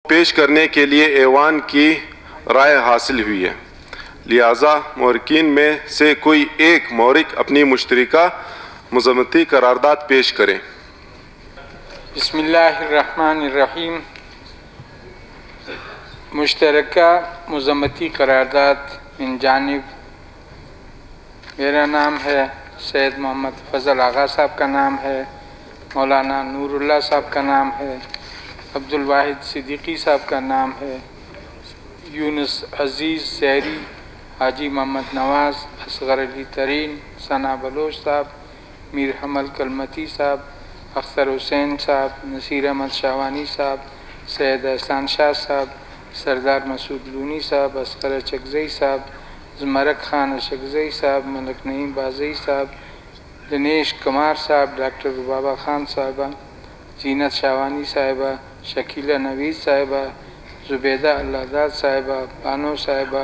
पेश करने के लिए ऐवान की राय हासिल हुई है। लिहाजा मोरकीन में से कोई एक मौरिक अपनी मुश्तरका मज़म्मती करारदाद पेश करें। बिस्मिल्लाहिर्रहमानिर्रहीम। मुश्तरका मज़म्मती करारदाद इन जानिब मेरा नाम है, सैयद मोहम्मद फ़ज़ल आगा साहब का नाम है, मौलाना नूरुल्लाह साहब का नाम है, अब्दुल वाहिद सिद्दीकी साहब का नाम है, यूनुस अज़ीज़ ज़हरी, हाजी मोहम्मद नवाज़, असगर अली तरीन, सना बलोच साहब, मीर हमल कलमती साहब, अख्तर हुसैन साहब, नसीर अहमद शाहवानी साहब, सैयद एहसान शाह साहब, सरदार मसूद लूनी साहब, असगर अचकज़ई साहब, ज़मरक खान अचकज़ई साहब, मलक नईम बाज़ई साहब, दिनेश कुमार साहब, डॉक्टर रुबाबा खान साहबा, जीनत शाहवानी साहिबा, शकीला नवीद साहिबा, ज़ुबैदा अल्लादाद साहिबा, बानो साहिबा,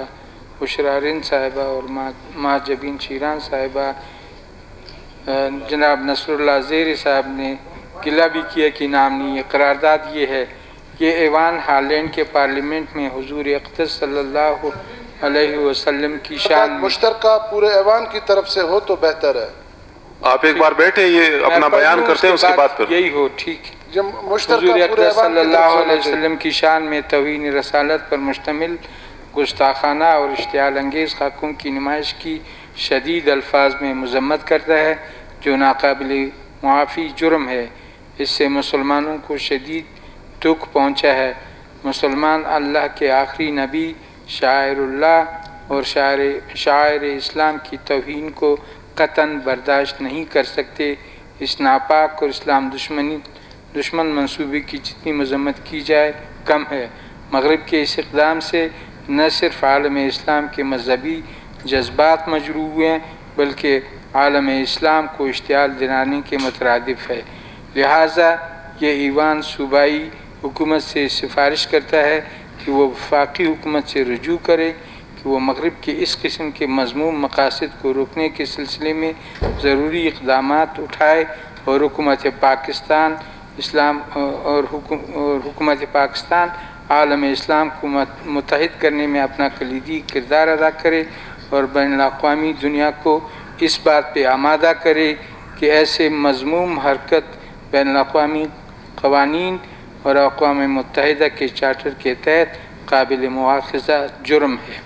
बुशरारिन साहिबा और माँ जबीन शीरान साहिबा। जनाब नसरुल्लाह ज़ेरी साहब ने गिला भी किया कि नामनी करारदाद ये है कि ऐवान हालैंड के पार्लियामेंट में हुजूर अक़दस सल्लल्लाहु अलैहि वसल्लम की शान मुश्तरका पूरे ऐवान की तरफ से हो तो बेहतर है। आप एक बार बैठे, ये अपना बयान करते हैं, उसके बाद फिर यही हो। ठीक है। हुजूर अक़दस सल्लल्लाहु अलैहि वसल्लम की शान में तौहीन रसालत पर मुश्तमिल गुस्ताखाना और इश्तियाल अंगेज़ हक़ों की नुमाइश की शदीद अल्फाज में मज़म्मत करता है, जो नाकाबिल मुआफ़ी जुर्म है। इससे मुसलमानों को शदीद दुख पहुँचा है। मुसलमान अल्लाह के आखिरी नबी, शायरुल्लाह और शायर इस्लाम की तौहीन को कतन बर्दाश्त नहीं कर सकते। इस नापाक और इस्लाम दुश्मन मंसूबे की जितनी मज़म्मत की जाए कम है। मग़रिब के इस इक़दाम से न सिर्फ आलम इस्लाम के मजहबी जज्बात मजरूह हुए हैं, बल्कि आलम इस्लाम को इश्तियाल दिलाने के मुतरादिफ है। लिहाजा ये ईवान सूबाई हुकूमत से सिफारिश करता है कि वो वफाकी हुकूमत से रुजू करे कि वो मग़रिब के इस किस्म के मज़मूम मकासद को रोकने के सिलसिले में ज़रूरी इक़दामात उठाए और हुकूमत पाकिस्तान हुकूमत पाकिस्तान आलम इस्लाम को मुत्तहिद करने में अपना कलीदी किरदार अदा करे और बैनुल-अक़वामी दुनिया को इस बात पे आमादा करे कि ऐसे मज़मूम हरकत बैनुल-अक़वामी क़वानीन और अक़वाम मुत्तहिदा के चार्टर के तहत काबिल मुआख़ज़ा जुर्म है।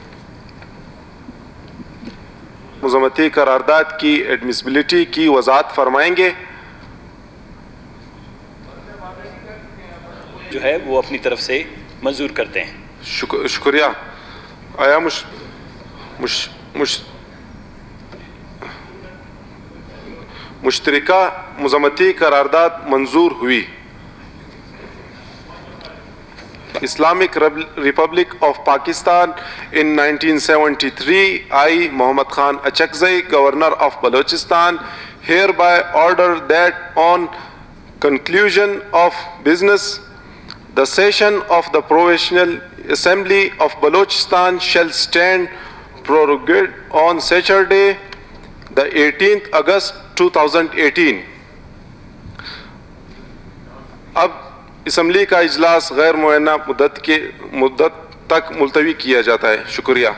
मज़म्मती करारदाद की एडमिसिबिलिटी की वज़ाहत फरमाएंगे। जो है वो अपनी तरफ से मंजूर करते हैं। शुक्रिया। आया मुश्तरका मज़म्मती करारदाद मंजूर हुई। Islamic Republic of Pakistan in 1973, I, Muhammad Khan Achakzai, Governor of Balochistan, hereby order that on conclusion of business, the session of the Provisional Assembly of Balochistan shall stand prorogued on Saturday, the 18th August 2018. अब assembly का इजलास गैर मुअय्यना मुद्दत तक मुलतवी किया जाता है। शुक्रिया।